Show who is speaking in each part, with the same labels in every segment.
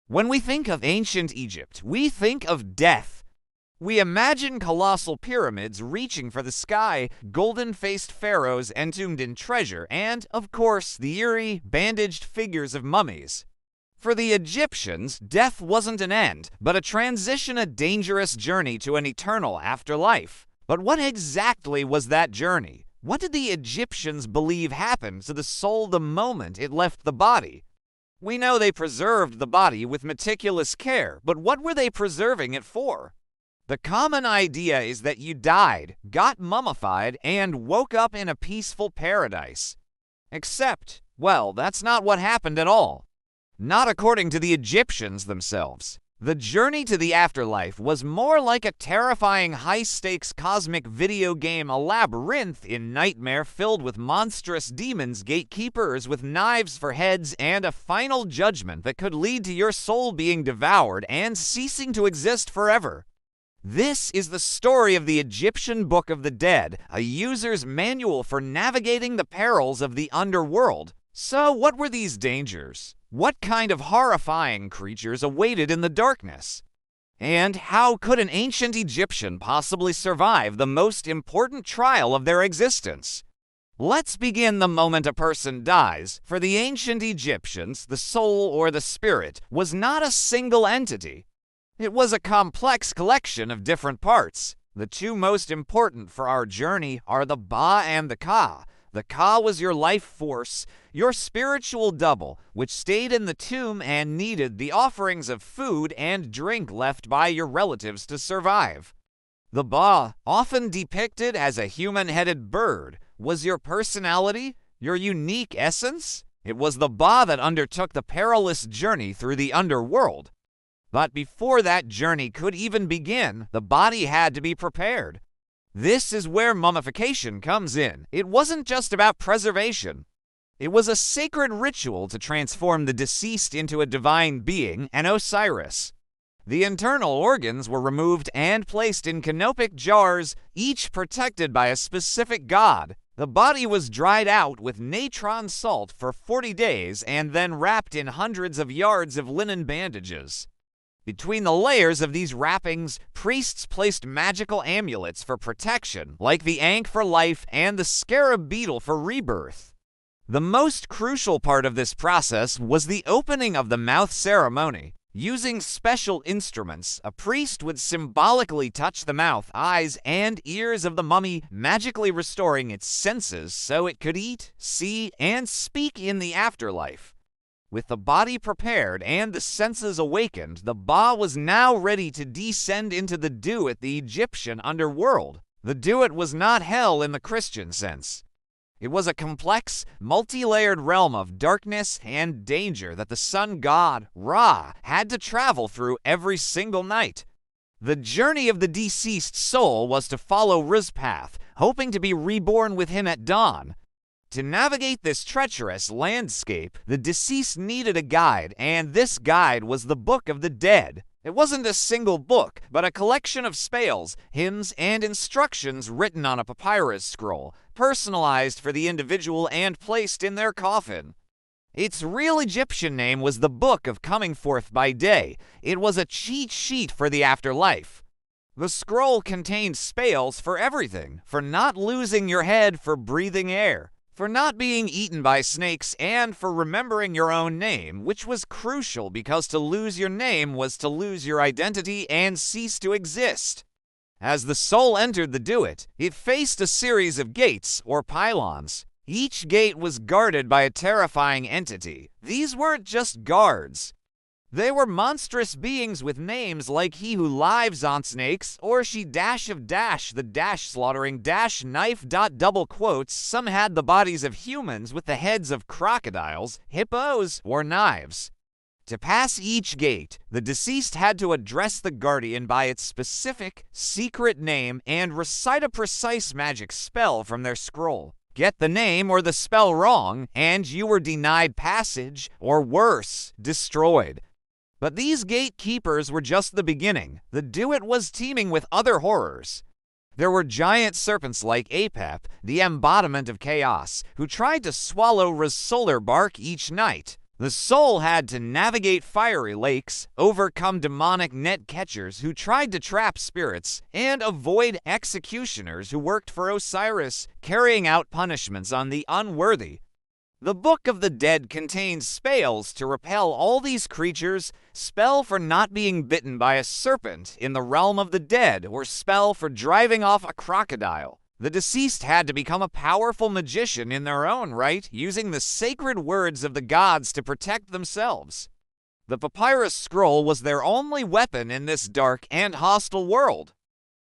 Speaker 1: When we think of ancient Egypt, we think of death. We imagine colossal pyramids reaching for the sky, golden-faced pharaohs entombed in treasure, and, of course, the eerie, bandaged figures of mummies. For the Egyptians, death wasn't an end, but a transition, a dangerous journey to an eternal afterlife. But what exactly was that journey? What did the Egyptians believe happened to the soul the moment it left the body? We know they preserved the body with meticulous care, but what were they preserving it for? The common idea is that you died, got mummified, and woke up in a peaceful paradise. Except, well, that's not what happened at all. Not according to the Egyptians themselves. The journey to the afterlife was more like a terrifying high-stakes cosmic video game, a labyrinth in nightmare filled with monstrous demons, gatekeepers with knives for heads, and a final judgment that could lead to your soul being devoured and ceasing to exist forever. This is the story of the Egyptian Book of the Dead, a user's manual for navigating the perils of the underworld. So what were these dangers? What kind of horrifying creatures awaited in the darkness? And how could an ancient Egyptian possibly survive the most important trial of their existence? Let's begin the moment a person dies. For the ancient Egyptians, the soul or the spirit was not a single entity. It was a complex collection of different parts. The two most important for our journey are the Ba and the Ka. The Ka was your life force, your spiritual double, which stayed in the tomb and needed the offerings of food and drink left by your relatives to survive. The Ba, often depicted as a human-headed bird, was your personality, your unique essence. It was the Ba that undertook the perilous journey through the underworld. But before that journey could even begin, the body had to be prepared. This is where mummification comes in. It wasn't just about preservation. It was a sacred ritual to transform the deceased into a divine being, an Osiris. The internal organs were removed and placed in canopic jars, each protected by a specific god. The body was dried out with natron salt for 40 days and then wrapped in hundreds of yards of linen bandages. Between the layers of these wrappings, priests placed magical amulets for protection, like the Ankh for life and the scarab beetle for rebirth. The most crucial part of this process was the opening of the mouth ceremony. Using special instruments, a priest would symbolically touch the mouth, eyes, and ears of the mummy, magically restoring its senses so it could eat, see, and speak in the afterlife. With the body prepared and the senses awakened, the Ba was now ready to descend into the Duat, the Egyptian underworld. The Duat was not hell in the Christian sense. It was a complex, multi-layered realm of darkness and danger that the sun god, Ra, had to travel through every single night. The journey of the deceased soul was to follow Ra's path, hoping to be reborn with him at dawn. To navigate this treacherous landscape, the deceased needed a guide, and this guide was the Book of the Dead. It wasn't a single book, but a collection of spells, hymns, and instructions written on a papyrus scroll, personalized for the individual and placed in their coffin. Its real Egyptian name was the Book of Coming Forth by Day. It was a cheat sheet for the afterlife. The scroll contained spells for everything, for not losing your head, for breathing air, for not being eaten by snakes, and for remembering your own name, which was crucial because to lose your name was to lose your identity and cease to exist. As the soul entered the Duat, it faced a series of gates, or pylons. Each gate was guarded by a terrifying entity. These weren't just guards. They were monstrous beings with names like He Who Lives on Snakes, or She Dash of Dash, the Dash Slaughtering Dash Knife. Double quotes. Some had the bodies of humans with the heads of crocodiles, hippos, or knives. To pass each gate, the deceased had to address the guardian by its specific, secret name and recite a precise magic spell from their scroll. Get the name or the spell wrong, and you were denied passage, or worse, destroyed. But these gatekeepers were just the beginning. The Duat was teeming with other horrors. There were giant serpents like Apep, the embodiment of chaos, who tried to swallow Ra's solar bark each night. The soul had to navigate fiery lakes, overcome demonic net catchers who tried to trap spirits, and avoid executioners who worked for Osiris, carrying out punishments on the unworthy. The Book of the Dead contains spells to repel all these creatures, spell for not being bitten by a serpent in the realm of the dead, or spell for driving off a crocodile. The deceased had to become a powerful magician in their own right, using the sacred words of the gods to protect themselves. The papyrus scroll was their only weapon in this dark and hostile world.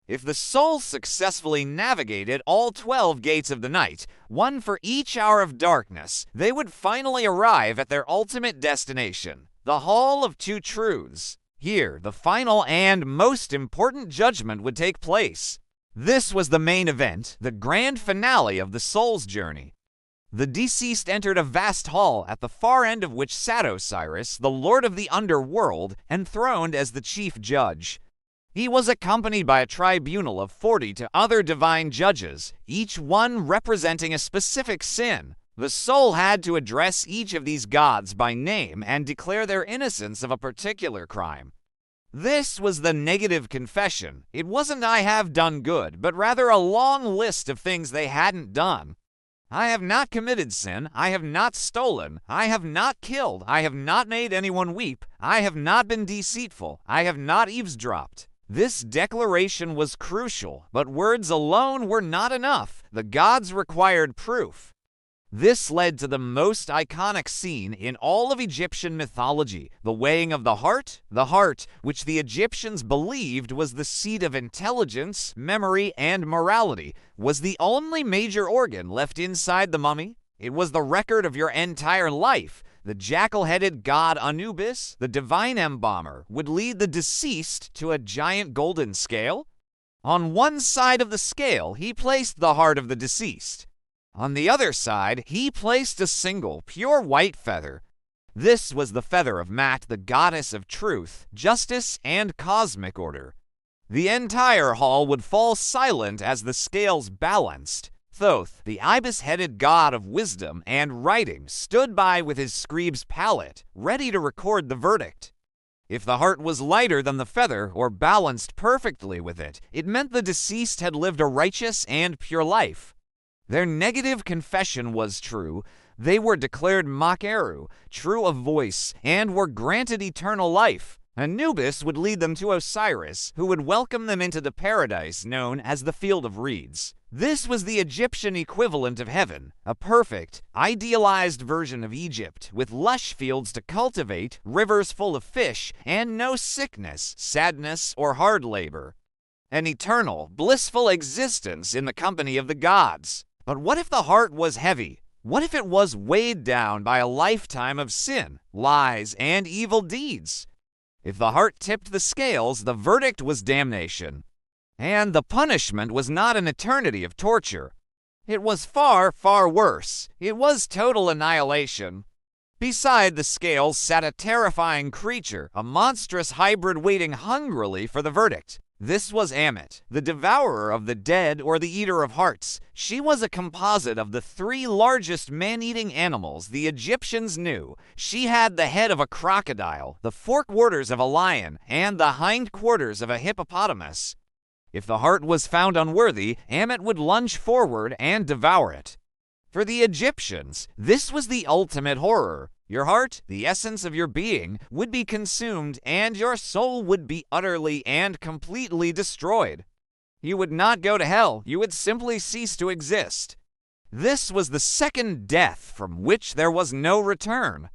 Speaker 1: If the soul successfully navigated all 12 gates of the night, one for each hour of darkness, they would finally arrive at their ultimate destination, the Hall of Two Truths. Here, the final and most important judgment would take place. This was the main event, the grand finale of the soul's journey. The deceased entered a vast hall at the far end of which sat Osiris, the lord of the underworld, enthroned as the chief judge. He was accompanied by a tribunal of 40 other divine judges, each one representing a specific sin. The soul had to address each of these gods by name and declare their innocence of a particular crime. This was the negative confession. It wasn't "I have done good," but rather a long list of things they hadn't done. I have not committed sin. I have not stolen. I have not killed. I have not made anyone weep. I have not been deceitful. I have not eavesdropped. This declaration was crucial, but words alone were not enough. The gods required proof. This led to the most iconic scene in all of Egyptian mythology, the weighing of the heart, which the Egyptians believed was the seat of intelligence, memory, and morality, was the only major organ left inside the mummy. It was the record of your entire life. The jackal-headed god Anubis, the divine embalmer, would lead the deceased to a giant golden scale. On one side of the scale, he placed the heart of the deceased. On the other side, he placed a single, pure white feather. This was the feather of Mat, the goddess of truth, justice, and cosmic order. The entire hall would fall silent as the scales balanced. Thoth, the ibis-headed god of wisdom and writing, stood by with his scribe's palette, ready to record the verdict. If the heart was lighter than the feather, or balanced perfectly with it, it meant the deceased had lived a righteous and pure life. Their negative confession was true. They were declared makeru, true of voice, and were granted eternal life. Anubis would lead them to Osiris, who would welcome them into the paradise known as the Field of Reeds. This was the Egyptian equivalent of heaven, a perfect, idealized version of Egypt, with lush fields to cultivate, rivers full of fish, and no sickness, sadness, or hard labor. An eternal, blissful existence in the company of the gods. But what if the heart was heavy? What if it was weighed down by a lifetime of sin, lies, and evil deeds? If the heart tipped the scales, the verdict was damnation. And the punishment was not an eternity of torture. It was far, far worse. It was total annihilation. Beside the scales sat a terrifying creature, a monstrous hybrid waiting hungrily for the verdict. This was Ammit, the devourer of the dead or the eater of hearts. She was a composite of the 3 largest man-eating animals the Egyptians knew. She had the head of a crocodile, the forequarters of a lion, and the hindquarters of a hippopotamus. If the heart was found unworthy, Ammit would lunge forward and devour it. For the Egyptians, this was the ultimate horror. Your heart, the essence of your being, would be consumed, and your soul would be utterly and completely destroyed. You would not go to hell, you would simply cease to exist. This was the second death from which there was no return.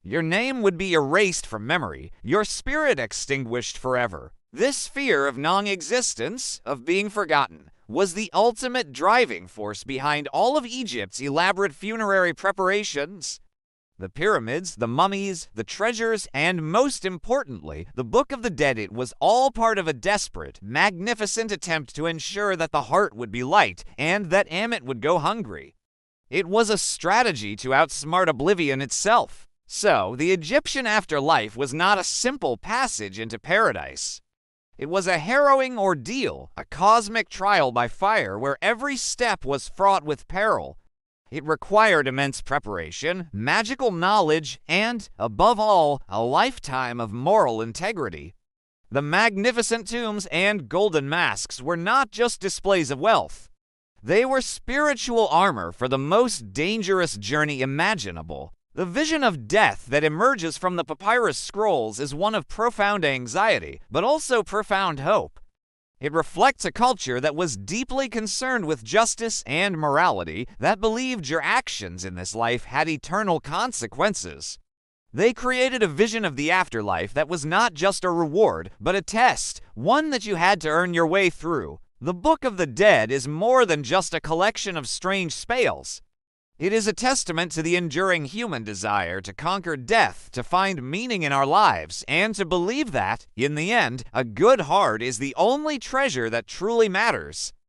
Speaker 1: Your name would be erased from memory, your spirit extinguished forever. This fear of non-existence, of being forgotten, was the ultimate driving force behind all of Egypt's elaborate funerary preparations. The pyramids, the mummies, the treasures, and most importantly, the Book of the Dead. It was all part of a desperate, magnificent attempt to ensure that the heart would be light and that Ammit would go hungry. It was a strategy to outsmart oblivion itself. So, the Egyptian afterlife was not a simple passage into paradise. It was a harrowing ordeal, a cosmic trial by fire where every step was fraught with peril. It required immense preparation, magical knowledge, and, above all, a lifetime of moral integrity. The magnificent tombs and golden masks were not just displays of wealth. They were spiritual armor for the most dangerous journey imaginable. The vision of death that emerges from the papyrus scrolls is one of profound anxiety, but also profound hope. It reflects a culture that was deeply concerned with justice and morality, that believed your actions in this life had eternal consequences. They created a vision of the afterlife that was not just a reward, but a test, one that you had to earn your way through. The Book of the Dead is more than just a collection of strange spells. It is a testament to the enduring human desire to conquer death, to find meaning in our lives, and to believe that, in the end, a good heart is the only treasure that truly matters.